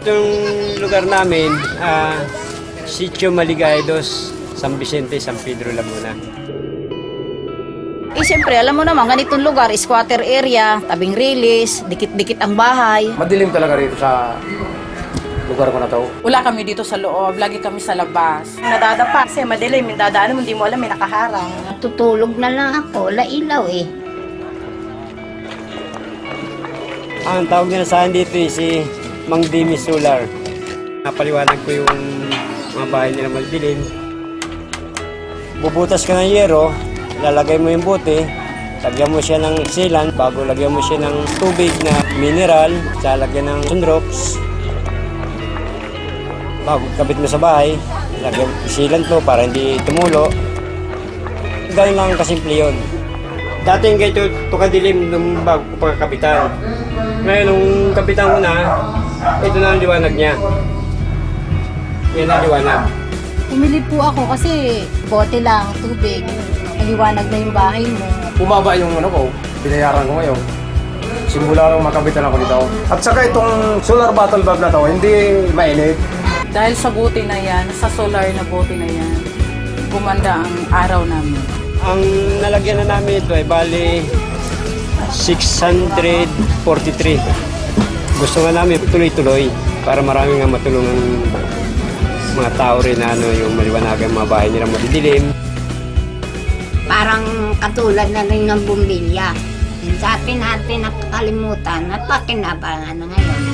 Itong lugar namin, Sitio Maligaya 2, San Vicente, San Pedro, Laguna. Siyempre, alam mo naman, ganitong lugar, squatter area, tabing release, dikit-dikit ang bahay. Madilim talaga rito sa lugar ko na to. Wala kami dito sa loob, lagi kami sa labas. Nadadapa kasi madilim, yung dadaan mo, hindi mo alam, may nakaharang. Tutulog na lang ako, wala ilaw eh. Ang tawag nila sa akin dito si Mang Dimi Solar. Napaliwanag ko yung mga bahay nila magdilim. Bubutas ka ng yero, lalagay mo yung bote, lagyan mo siya ng sealant, bago lagyan mo siya ng tubig na mineral, lalagyan ng sunrox. Bago kabit mo sa bahay, lagyan sealant mo para hindi tumulo. Ganun lang kasimple yun. Dati yung ganito, ito kadilim nung bago ko pagkapitan. Ngayon, nung kapitan ko na, ito na ang liwanag niya. Yan ang liwanag. Pumili po ako kasi bote lang, tubig. Maliwanag na yung bahay mo. Bumaba yung ano ko, binayaran ko ngayon. Simula nung makabitan ako dito. At saka itong solar bottle bulb na to, hindi mainit. Dahil sa buti na yan, sa solar na buti na yan, gumanda ang araw namin. Ang nalagyan na namin ito ay bali 643. Gusto nga namin tuloy-tuloy para marami nga matulungan mga tao rin na yung maliwanagan mga bahay nila madidilim. Parang katulad na rin ng bumbilya. Dati natin nakakalimutan at pakinabangan na ngayon.